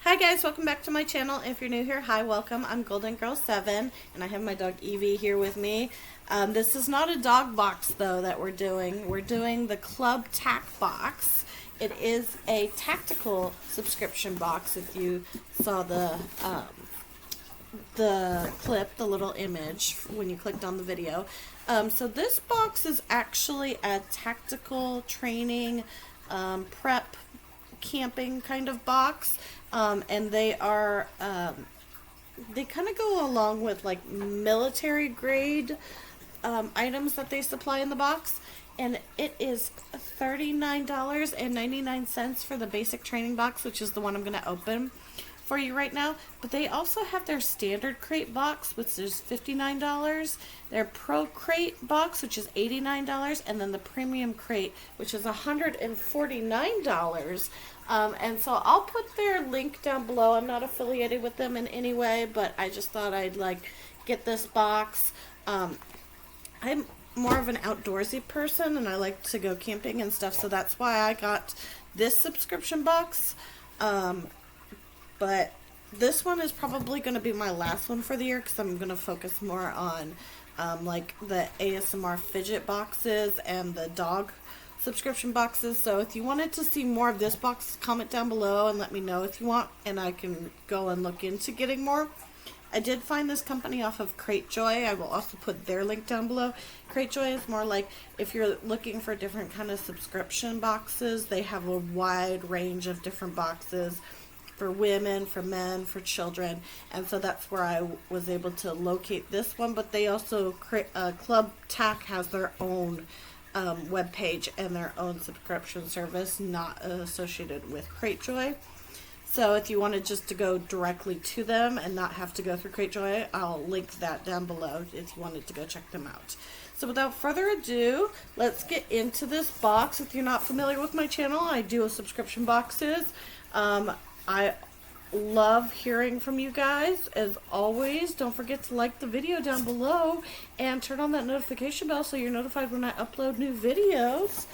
Hi guys, welcome back to my channel. If you're new here, hi, welcome. I'm Golden Girl 7 and I have my dog Evie here with me. This is not a dog box though that we're doing. We're doing the Club Tack box. It is a tactical subscription box. If you saw the clip, the little image when you clicked on the video. So this box is actually a tactical training prep camping kind of box, and they are they kind of go along with like military grade items that they supply in the box, and it is $39.99 for the basic training box, which is the one I'm going to open for you right now. But they also have their standard crate box, which is $59, their pro crate box, which is $89, and then the premium crate, which is $149. And so I'll put their link down below. I'm not affiliated with them in any way, but I just thought I'd like get this box. I'm more of an outdoorsy person and I like to go camping and stuff, so that's why I got this subscription box. But this one is probably going to be my last one for the year because I'm going to focus more on like the ASMR fidget boxes and the dog subscription boxes. So if you wanted to see more of this box, comment down below and let me know if you want, and I can go and look into getting more. I did find this company off of Cratejoy. I will also put their link down below. Cratejoy is more like if you're looking for different kind of subscription boxes. They have a wide range of different boxes for women, for men, for children, and so that's where I was able to locate this one. But they also Club Tack has their own web page and their own subscription service, not associated with Cratejoy. So if you wanted just to go directly to them and not have to go through Cratejoy, I'll link that down below if you wanted to go check them out. So without further ado, let's get into this box. If you're not familiar with my channel, I do subscription boxes. I love hearing from you guys. As always, don't forget to like the video down below and turn on that notification bell so you're notified when I upload new videos.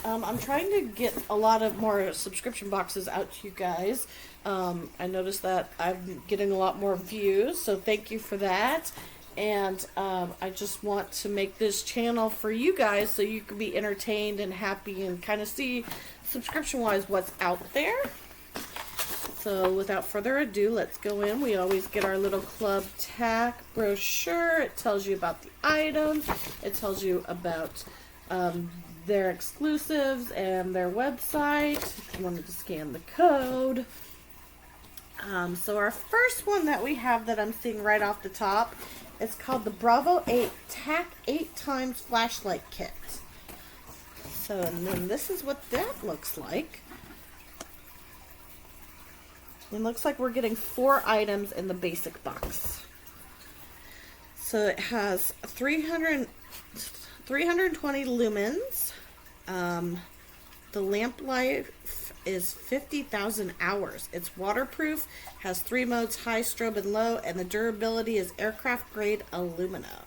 I'm trying to get a lot of more subscription boxes out to you guys. I noticed that I'm getting a lot more views, so thank you for that. And I just want to make this channel for you guys so you can be entertained and happy and kind of see subscription-wise what's out there. So without further ado, let's go in. We always get our little Club Tack brochure. It tells you about the items. It tells you about their exclusives and their website if you wanted to scan the code. So our first one that we have that I'm seeing right off the top is called the Bravo 8 Tack 8x Flashlight Kit. So, and then this is what that looks like. It looks like we're getting 4 items in the basic box. So it has 320 lumens. The lamp life is 50,000 hours. It's waterproof, has 3 modes, high, strobe, and low, and the durability is aircraft grade aluminum.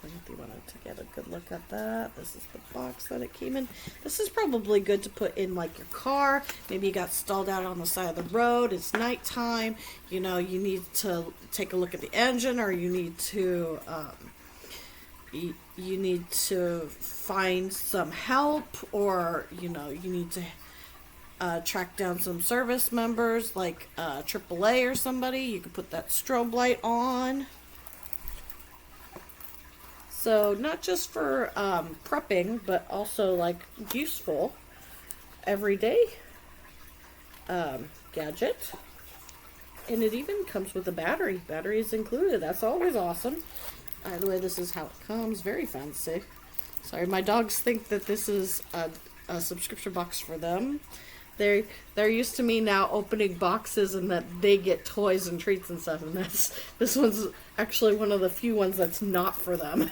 If you wanted to get a good look at that, this is the box that it came in. This is probably good to put in like your car. Maybe you got stalled out on the side of the road, it's nighttime, you know, you need to take a look at the engine, or you need to find some help, or you know, you need to track down some service members like AAA or somebody. You can put that strobe light on. So not just for prepping, but also like useful everyday gadget. And it even comes with a battery. Battery is included. That's always awesome. By the way, this is how it comes. Very fancy. Sorry, my dogs think that this is a subscription box for them. They're used to me now opening boxes and that they get toys and treats and stuff, and this one's actually one of the few ones that's not for them.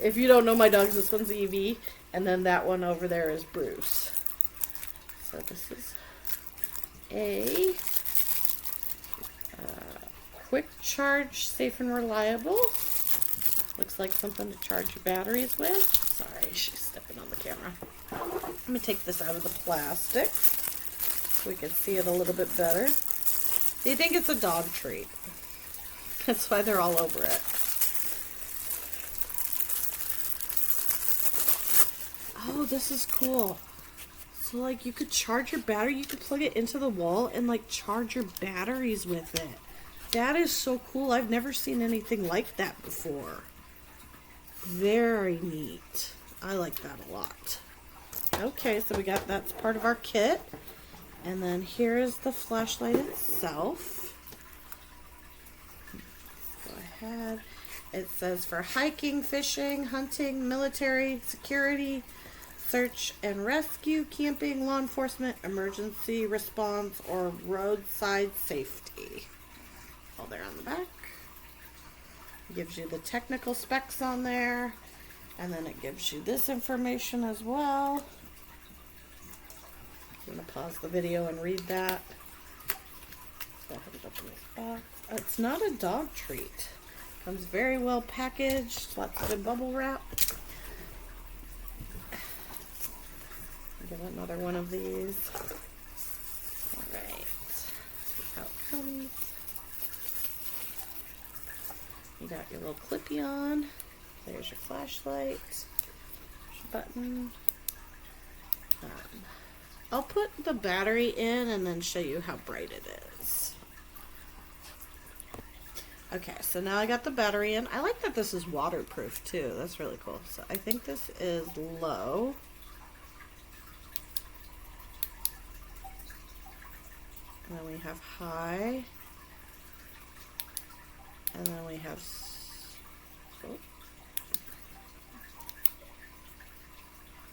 If you don't know my dogs, this one's Evie, and then that one over there is Bruce. So this is a quick charge, safe and reliable. Looks like something to charge your batteries with. Sorry, she's stepping on the camera. Let me take this out of the plastic so we can see it a little bit better. They think it's a dog treat. That's why they're all over it. Oh, this is cool. So, like, you could charge your battery. You could plug it into the wall and, like, charge your batteries with it. That is so cool. I've never seen anything like that before. Very neat. I like that a lot. Okay, so we got, that's part of our kit. And then here is the flashlight itself. Go ahead. It says for hiking, fishing, hunting, military, security, search and rescue, camping, law enforcement, emergency response, or roadside safety. All there on the back. It gives you the technical specs on there, and then it gives you this information as well. I'm going to pause the video and read that. Go ahead and open this box. It's not a dog treat. Comes very well packaged, lots of good bubble wrap. Get another one of these. Alright, see how it comes. You got your little clippy on. There's your flashlight. There's your button. I'll put the battery in and then show you how bright it is. Okay, so now I got the battery in. I like that this is waterproof too. That's really cool. So I think this is low. And then we have high. And then we have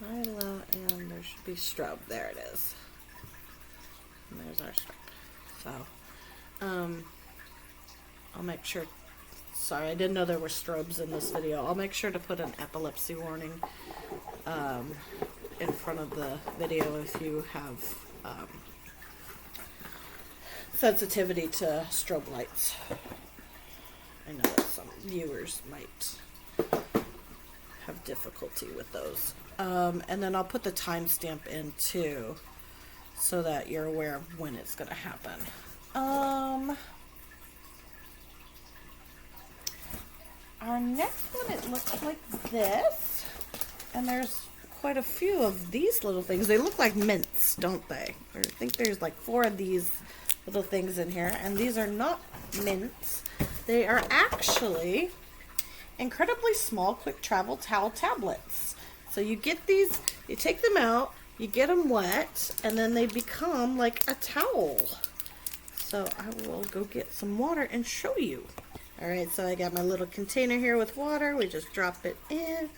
high, low, and there should be strobe. There it is. And there's our strobe. So, I'll make sure, sorry, I didn't know there were strobes in this video. I'll make sure to put an epilepsy warning in front of the video if you have sensitivity to strobe lights. I know that some viewers might have difficulty with those. And then I'll put the timestamp in too, so that you're aware of when it's going to happen. Our next one, it looks like this, and there's quite a few of these little things. They look like mints, don't they? I think there's like 4 of these little things in here, and these are not mints. They are actually incredibly small quick travel towel tablets. So you get these, you take them out, you get them wet, and then they become like a towel. So I will go get some water and show you. Alright, so I got my little container here with water. We just drop it in,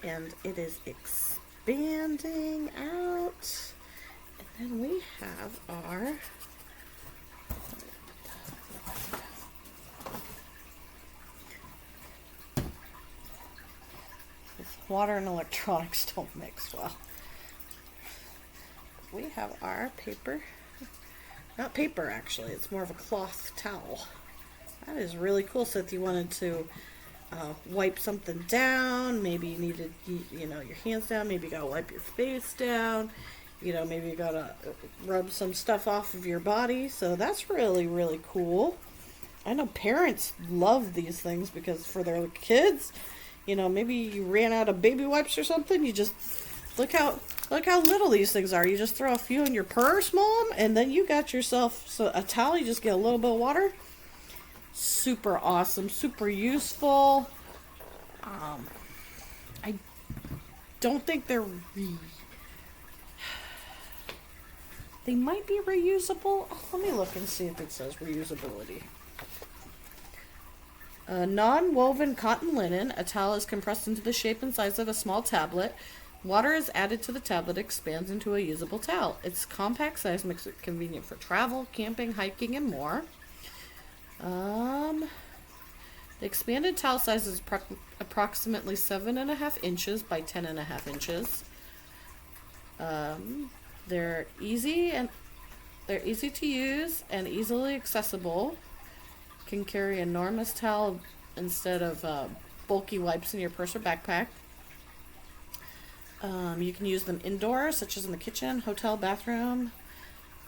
and it is expanding out. And then we have our water and electronics don't mix well. We have our paper, not paper actually, it's more of a cloth towel. That is really cool. So if you wanted to wipe something down, maybe you needed, you know, your hands down, maybe you gotta wipe your face down, you know, maybe you gotta rub some stuff off of your body. So that's really, really cool. I know parents love these things because for their kids, you know, maybe you ran out of baby wipes or something. You just look how little these things are. You just throw a few in your purse, Mom, and then you got yourself a towel. You just get a little bit of water. Super awesome, super useful. I don't think they might be reusable. Let me look and see if it says reusability. Non-woven cotton linen. A towel is compressed into the shape and size of a small tablet. Water is added to the tablet, expands into a usable towel. Its compact size makes it convenient for travel, camping, hiking, and more. The expanded towel size is approximately 7.5 inches by 10.5 inches. They're easy to use and easily accessible. Can carry enormous towel instead of bulky wipes in your purse or backpack. You can use them indoors, such as in the kitchen, hotel, bathroom,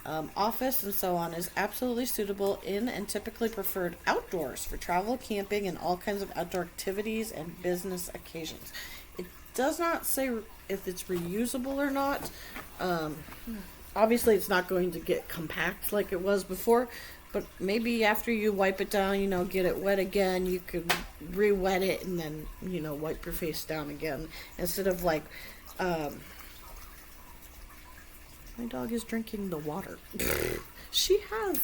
office, and so on. Is absolutely suitable in and typically preferred outdoors for travel, camping, and all kinds of outdoor activities and business occasions. It does not say if it's reusable or not. Obviously, it's not going to get compact like it was before, but maybe after you wipe it down, get it wet again, you could re-wet it and then, wipe your face down again. Instead of like, my dog is drinking the water. She has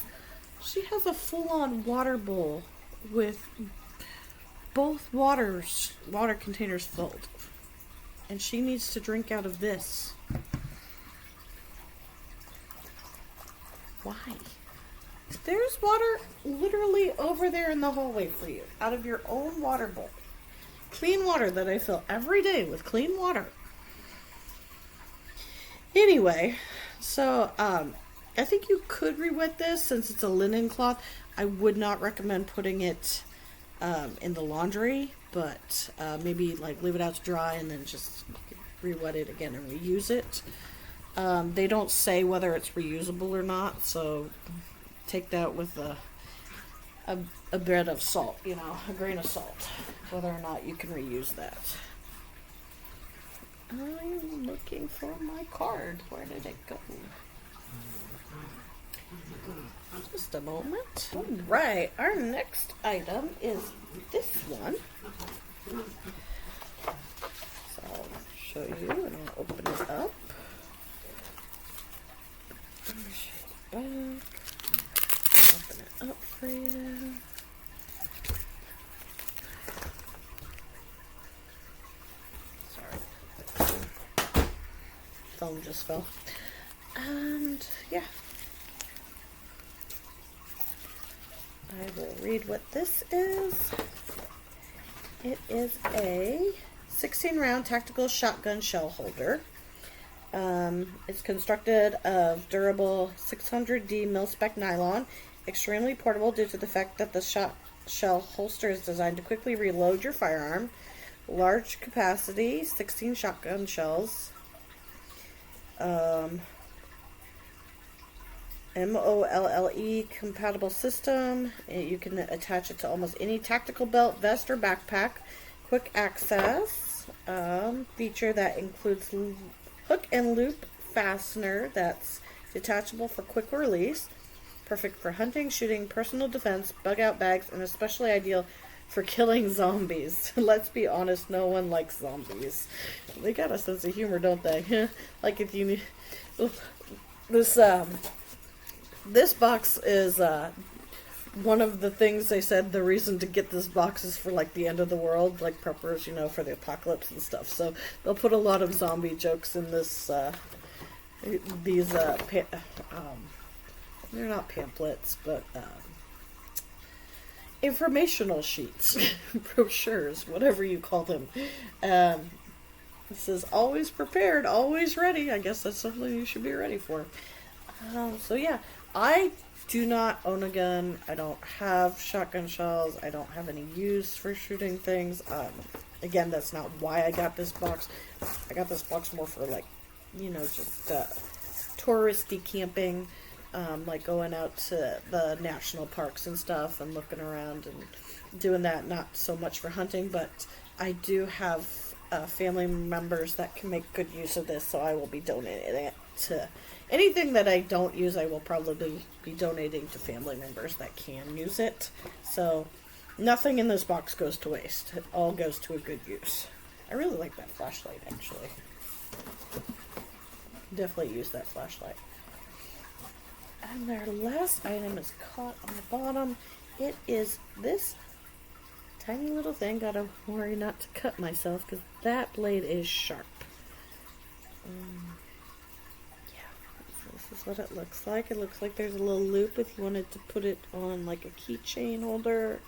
a full-on water bowl with both water containers filled. And she needs to drink out of this. Why? There's water literally over there in the hallway for you, out of your own water bowl. Clean water that I fill every day with clean water. Anyway, so I think you could re-wet this since it's a linen cloth. I would not recommend putting it in the laundry, but maybe like leave it out to dry and then just re-wet it again and reuse it. They don't say whether it's reusable or not, so take that with a bit of salt, a grain of salt, whether or not you can reuse that. I'm looking for my card. Where did it go? Just a moment. All right, our next item is this one. So I'll show you and I'll open it up. Back. Open it up for you. Sorry. Phone just fell. And yeah. I will read what this is. It is a 16-round tactical shotgun shell holder. It's constructed of durable 600D mil-spec nylon, extremely portable due to the fact that the shell holster is designed to quickly reload your firearm. Large capacity, 16 shotgun shells. MOLLE compatible system. You can attach it to almost any tactical belt, vest, or backpack. Quick access. Feature that includes hook and loop fastener that's detachable for quick release. Perfect for hunting, shooting, personal defense, bug out bags, and especially ideal for killing zombies. Let's be honest, no one likes zombies. They got a sense of humor, don't they? Like if you need this box is one of the things they said the reason to get this box is for like the end of the world, like preppers, for the apocalypse and stuff. So they'll put a lot of zombie jokes in this. These they're not pamphlets, but informational sheets, brochures, whatever you call them. It says always prepared, always ready. I guess that's something you should be ready for. So yeah, I do not own a gun. I don't have shotgun shells. I don't have any use for shooting things. Again, that's not why I got this box. I got this box more for like, just touristy camping, like going out to the national parks and stuff and looking around and doing that. Not so much for hunting, but I do have family members that can make good use of this, so I will be donating it to anything that I don't use. I will probably be donating to family members that can use it. So nothing in this box goes to waste. It all goes to a good use. I really like that flashlight, actually. Definitely use that flashlight. And their last item is caught on the bottom. It is this tiny little thing. Gotta worry not to cut myself because that blade is sharp. This is what it looks like. It looks like there's a little loop if you wanted to put it on like a keychain holder.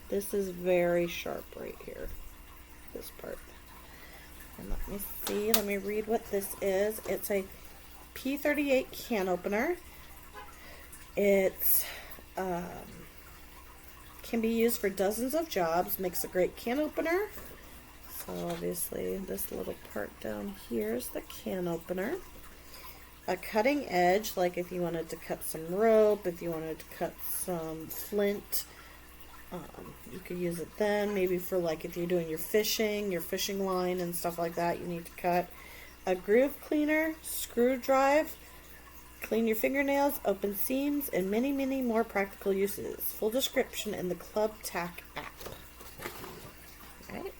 This is very sharp right here. This part. And let me read what this is. It's a P38 can opener. It's can be used for dozens of jobs. Makes a great can opener. So obviously this little part down here is the can opener. A cutting edge, like if you wanted to cut some rope, if you wanted to cut some flint, you could use it then. Maybe for like if you're doing your fishing line and stuff like that, you need to cut. A groove cleaner, screw drive, clean your fingernails, open seams, and many, many more practical uses. Full description in the Club Tack app. Alright,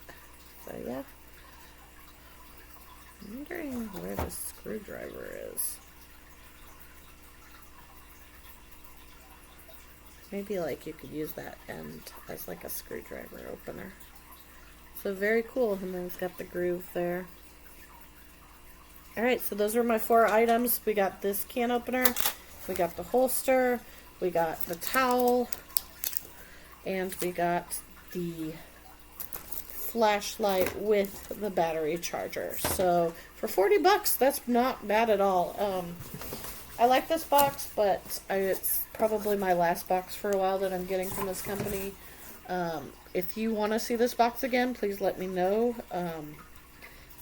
so yeah. I'm wondering where the screwdriver is. Maybe like you could use that end as like a screwdriver opener. So very cool, and then it's got the groove there. Alright, so those are my 4 items. We got this can opener, we got the holster, we got the towel, and we got the flashlight with the battery charger. So for 40 bucks, that's not bad at all. I like this box, but it's probably my last box for a while that I'm getting from this company. If you want to see this box again, please let me know.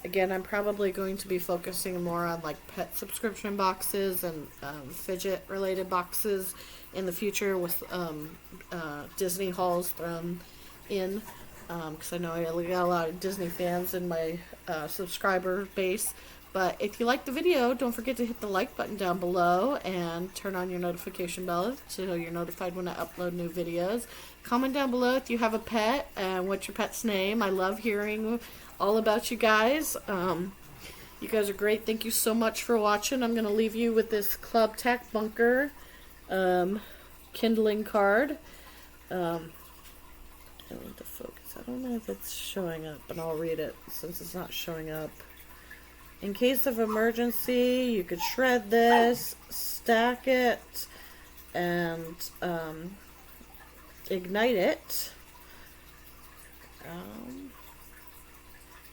Again, I'm probably going to be focusing more on like pet subscription boxes and fidget related boxes in the future with Disney hauls thrown in, because I know I got a lot of Disney fans in my subscriber base. But if you like the video, don't forget to hit the like button down below and turn on your notification bell so you're notified when I upload new videos. Comment down below if you have a pet and what's your pet's name. I love hearing all about you guys. You guys are great. Thank you so much for watching. I'm going to leave you with this Club Tack Bunker kindling card. I need to focus. I don't know if it's showing up, and I'll read it since it's not showing up. In case of emergency, you could shred this, stack it, and ignite it.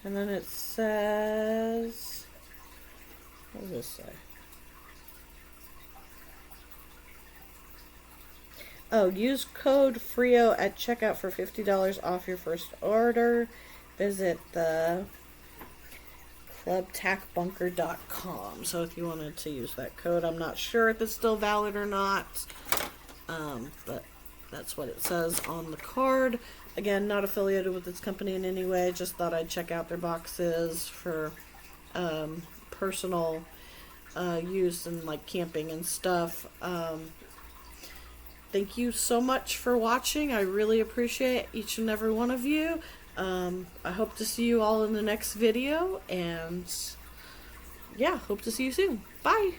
And then it says, what does this say? Oh, use code FRIO at checkout for $50 off your first order. Visit the clubtackbunker.com. So if you wanted to use that code, I'm not sure if it's still valid or not, but that's what it says on the card. Again, not affiliated with this company in any way, just thought I'd check out their boxes for personal use and like camping and stuff. Thank you so much for watching. I really appreciate each and every one of you. I hope to see you all in the next video, and yeah, hope to see you soon. Bye!